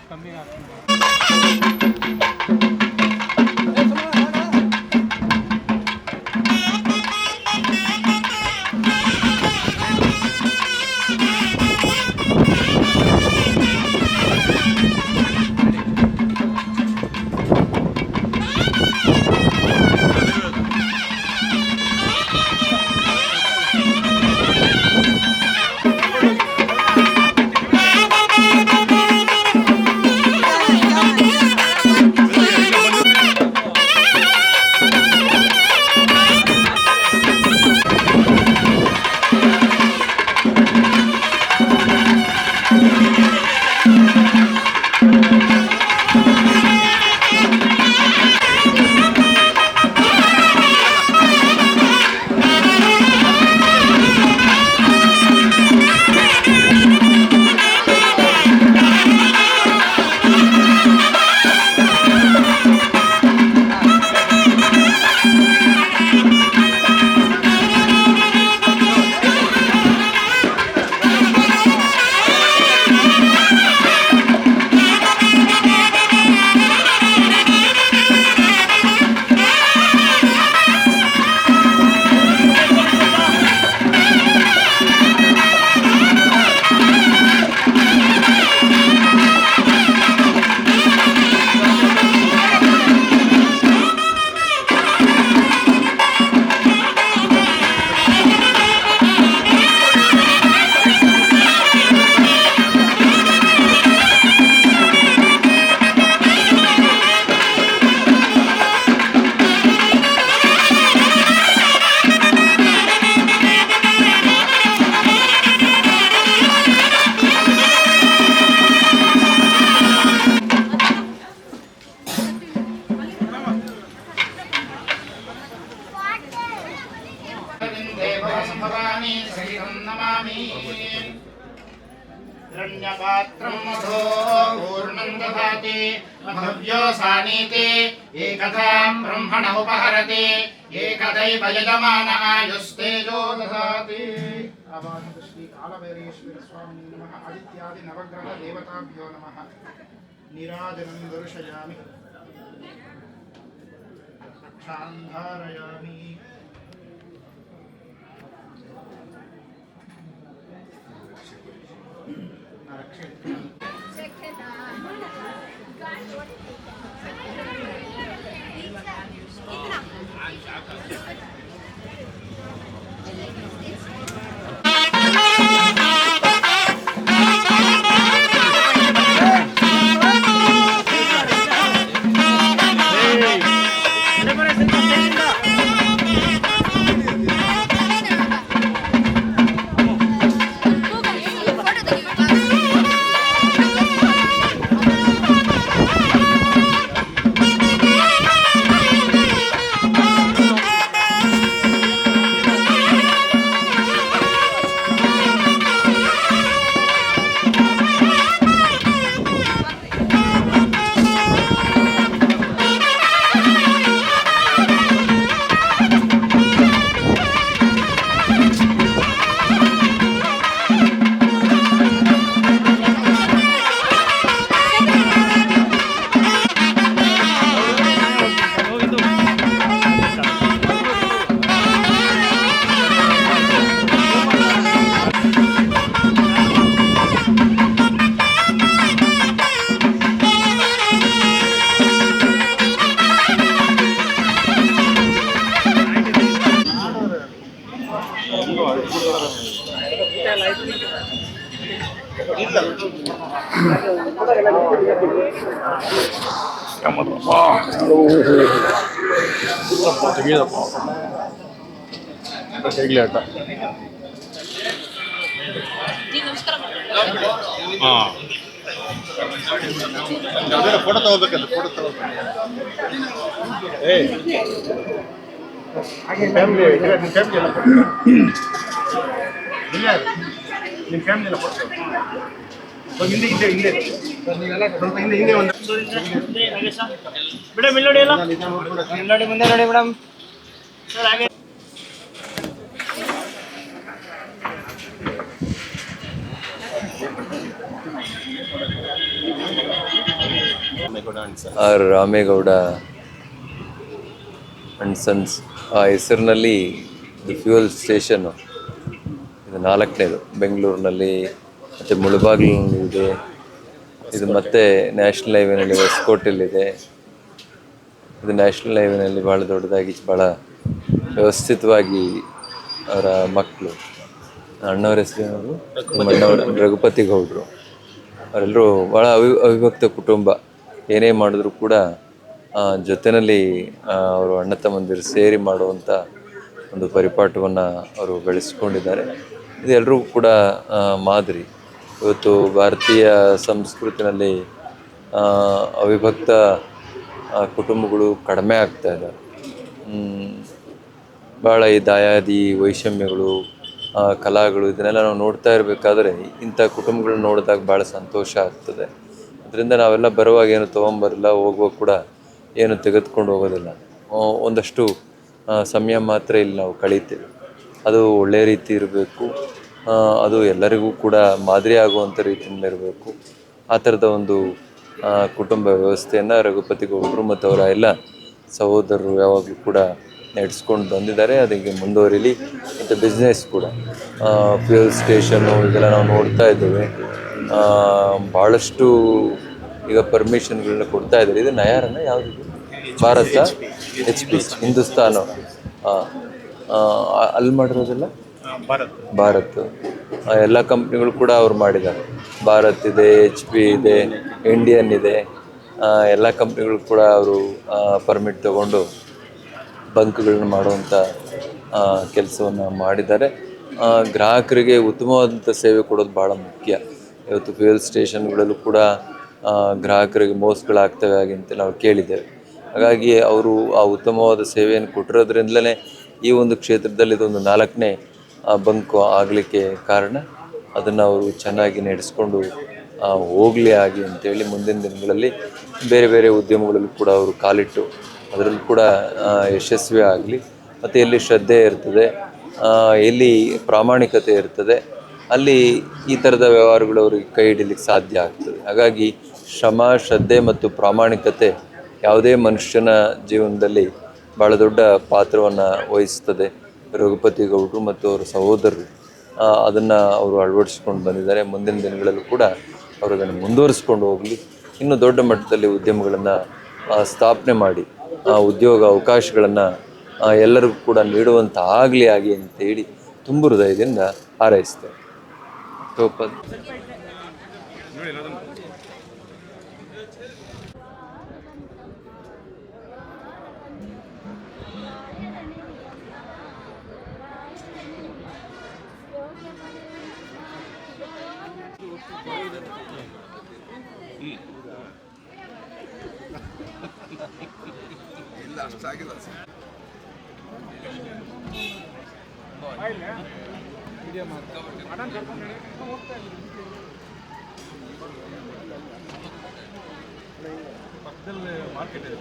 ಕಮ್ಮಿ हिरण्यपात्रं मधो पूर्णं दधाति मधव्यो सानीति एकदां ब्रह्मण उपहरति एकदैव यजमान आयुस्तेजो दधाति। श्री कालभैरवेश्वर स्वामी नमः। आदित्यादि नवग्रह देवताभ्यो नमः। नीराजनं दर्शयामि रक्षान्धारयामि। ಫೋಟೋ ತಗೋಬೇಕಂತ ಫೋಟೋ ಫ್ಯಾಮಿಲಿ ನಿಮ್ಮ ಫ್ಯಾಮಿಲಿ ಎಲ್ಲ ಫೋಟೋ ಹಿಂದೆ ಹಿಂದೆ ಹಿಂದೆ ಸ್ವಲ್ಪ ಹಿಂದೆ ಹಿಂದೆ ಒಂದು ಮೇಡಮ್ ಇಲ್ಲಿ ನೋಡಿ ಅಲ್ಲ ನೋಡಿ ಮುಂದೆ ನೋಡಿ ಮೇಡಮ್ ಸರ್ ಹಾಗೆ ಆರ್ ರಾಮೇಗೌಡ ಅಂಡ್ ಸನ್ಸ್ ಆ ಹೆಸರಿನಲ್ಲಿ ದಿ ಫ್ಯೂಯಲ್ ಸ್ಟೇಷನ್ನು ಇದು 4ನೇದು ಬೆಂಗಳೂರಿನಲ್ಲಿ, ಮತ್ತು ಮುಳಬಾಗಿಲಿನಲ್ಲಿ ಇದೆ, ಇದು ಮತ್ತೆ ನ್ಯಾಷನಲ್ ಹೈವೇನಲ್ಲಿ ಹೊಸಕೋಟೆಯಲ್ಲಿದೆ. ಇದು ನ್ಯಾಷನಲ್ ಹೈವೇನಲ್ಲಿ ಭಾಳ ದೊಡ್ಡದಾಗಿ ಭಾಳ ವ್ಯವಸ್ಥಿತವಾಗಿ ಅವರ ಮಕ್ಕಳು, ಅಣ್ಣವ್ರ ಹೆಸರು ರಘುಪತಿ ಗೌಡರು, ಅವರೆಲ್ಲರೂ ಭಾಳ ಅವಿಭಕ್ತ ಕುಟುಂಬ. ಏನೇ ಮಾಡಿದ್ರು ಕೂಡ ಜೊತೆಯಲ್ಲಿ ಅವರು ಅಣ್ಣ ತಮ್ಮಂದಿರು ಸೇರಿ ಮಾಡುವಂಥ ಒಂದು ಪರಿಪಾಠವನ್ನು ಅವರು ಬೆಳೆಸ್ಕೊಂಡಿದ್ದಾರೆ. ಇದು ಎಲ್ರಿಗೂ ಕೂಡ ಮಾದರಿ. ಇವತ್ತು ಭಾರತೀಯ ಸಂಸ್ಕೃತಿನಲ್ಲಿ ಅವಿಭಕ್ತ ಕುಟುಂಬಗಳು ಕಡಿಮೆ ಆಗ್ತಾ ಇದ್ದಾವೆ. ಭಾಳ ಈ ದಾಯಾದಿ ವೈಷಮ್ಯಗಳು, ಕಲಾಗಳು ಇದನ್ನೆಲ್ಲ ನಾವು ನೋಡ್ತಾ ಇರಬೇಕಾದ್ರೆ ಇಂಥ ಕುಟುಂಬಗಳನ್ನ ನೋಡಿದಾಗ ಭಾಳ ಸಂತೋಷ ಆಗ್ತದೆ. ಅದರಿಂದ ನಾವೆಲ್ಲ ಬರುವಾಗ ಏನು ತೊಗೊಂಬರಲ್ಲ, ಹೋಗುವಾಗ ಕೂಡ ಏನು ತೆಗೆದುಕೊಂಡು ಹೋಗೋದಿಲ್ಲ. ಒಂದಷ್ಟು ಸಮಯ ಮಾತ್ರ ಇಲ್ಲಿ ನಾವು ಕಳೀತೇವೆ. ಅದು ಒಳ್ಳೆಯ ರೀತಿ ಇರಬೇಕು, ಅದು ಎಲ್ಲರಿಗೂ ಕೂಡ ಮಾದರಿ ಆಗುವಂಥ ರೀತಿಯಿಂದ ಇರಬೇಕು. ಆ ಥರದ ಒಂದು ಕುಟುಂಬ ವ್ಯವಸ್ಥೆಯನ್ನು ರಘುಪತಿ ಗೌಡರು ಮತ್ತು ಅವರ ಎಲ್ಲ ಸಹೋದರರು ಯಾವಾಗಲೂ ಕೂಡ ನಡೆಸ್ಕೊಂಡು ಬಂದಿದ್ದಾರೆ. ಅದಕ್ಕೆ ಮುಂದುವರಿಲಿ. ಮತ್ತು ಬಿಸ್ನೆಸ್ ಕೂಡ ಫ್ಯೂಯಲ್ ಸ್ಟೇಷನ್ನು ಇದೆಲ್ಲ ನಾವು ನೋಡ್ತಾ ಇದ್ದೇವೆ. ಭಾಳಷ್ಟು ಈಗ ಪರ್ಮಿಷನ್ಗಳನ್ನ ಕೊಡ್ತಾ ಇದ್ದಾರೆ. ಇದು ನಯಾರನ್ನ ಯಾವುದು, ಭಾರತ HP ಹಿಂದೂಸ್ತಾನ ಅಲ್ಲಿ ಮಾಡಿರೋದಿಲ್ಲ, ಭಾರತ್ ಎಲ್ಲ ಕಂಪ್ನಿಗಳು ಕೂಡ ಅವ್ರು ಮಾಡಿದ್ದಾರೆ. ಭಾರತ್ ಇದೆ, HP ಇದೆ, ಇಂಡಿಯನ್ ಇದೆ, ಎಲ್ಲ ಕಂಪ್ನಿಗಳು ಕೂಡ ಅವರು ಪರ್ಮಿಟ್ ತಗೊಂಡು ಬಂಕ್ಗಳನ್ನ ಮಾಡುವಂಥ ಕೆಲಸವನ್ನು ಮಾಡಿದ್ದಾರೆ. ಗ್ರಾಹಕರಿಗೆ ಉತ್ತಮವಾದಂಥ ಸೇವೆ ಕೊಡೋದು ಭಾಳ ಮುಖ್ಯ. ಇವತ್ತು ಫ್ಯೂಯಲ್ ಸ್ಟೇಷನ್ಗಳಲ್ಲೂ ಕೂಡ ಗ್ರಾಹಕರಿಗೆ ಮೋಸಗಳಾಗ್ತವೆ ಅಂತ ನಾವು ಕೇಳಿದ್ದೇವೆ. ಹಾಗಾಗಿ ಅವರು ಆ ಉತ್ತಮವಾದ ಸೇವೆಯನ್ನು ಕೊಟ್ಟಿರೋದ್ರಿಂದಲೇ ಈ ಒಂದು ಕ್ಷೇತ್ರದಲ್ಲಿ ಇದೊಂದು 4ನೇ ಬಂಕು ಆಗಲಿಕ್ಕೆ ಕಾರಣ. ಅದನ್ನು ಅವರು ಚೆನ್ನಾಗಿ ನಡೆಸ್ಕೊಂಡು ಹೋಗಲಿ ಆಗಿ ಅಂತೇಳಿ ಮುಂದಿನ ದಿನಗಳಲ್ಲಿ ಬೇರೆ ಬೇರೆ ಉದ್ಯಮಗಳಲ್ಲೂ ಕೂಡ ಅವರು ಕಾಲಿಟ್ಟು ಅದರಲ್ಲೂ ಕೂಡ ಯಶಸ್ವಿ ಆಗಲಿ. ಮತ್ತು ಎಲ್ಲಿ ಶ್ರದ್ಧೆ ಇರ್ತದೆ, ಎಲ್ಲಿ ಪ್ರಾಮಾಣಿಕತೆ ಇರ್ತದೆ, ಅಲ್ಲಿ ಈ ಥರದ ವ್ಯವಹಾರಗಳು ಅವ್ರಿಗೆ ಕೈ ಹಿಡಿಲಿಕ್ಕೆ ಸಾಧ್ಯ ಆಗ್ತದೆ. ಹಾಗಾಗಿ ಶ್ರಮ, ಶ್ರದ್ಧೆ ಮತ್ತು ಪ್ರಾಮಾಣಿಕತೆ ಯಾವುದೇ ಮನುಷ್ಯನ ಜೀವನದಲ್ಲಿ ಭಾಳ ದೊಡ್ಡ ಪಾತ್ರವನ್ನು ವಹಿಸ್ತದೆ. ರಘುಪತಿ ಗೌಡರು ಮತ್ತು ಅವರ ಸಹೋದರರು ಅದನ್ನು ಅವರು ಅಳವಡಿಸ್ಕೊಂಡು ಬಂದಿದ್ದಾರೆ. ಮುಂದಿನ ದಿನಗಳಲ್ಲೂ ಕೂಡ ಅವರು ಅದನ್ನು ಮುಂದುವರಿಸ್ಕೊಂಡು ಹೋಗಲಿ. ಇನ್ನೂ ದೊಡ್ಡ ಮಟ್ಟದಲ್ಲಿ ಉದ್ಯಮಗಳನ್ನು ಸ್ಥಾಪನೆ ಮಾಡಿ ಉದ್ಯೋಗ ಅವಕಾಶಗಳನ್ನು ಎಲ್ಲರಿಗೂ ಕೂಡ ನೀಡುವಂಥ ಆಗಲಿ ಅಂತೇಳಿ ತುಂಬ ಹೃದಯದಿಂದ ಹಾರೈಸ್ತೇವೆ. ಪಕ್ಕದಲ್ಲಿ ಮಾರ್ಕೆಟ್ ಇದೆ.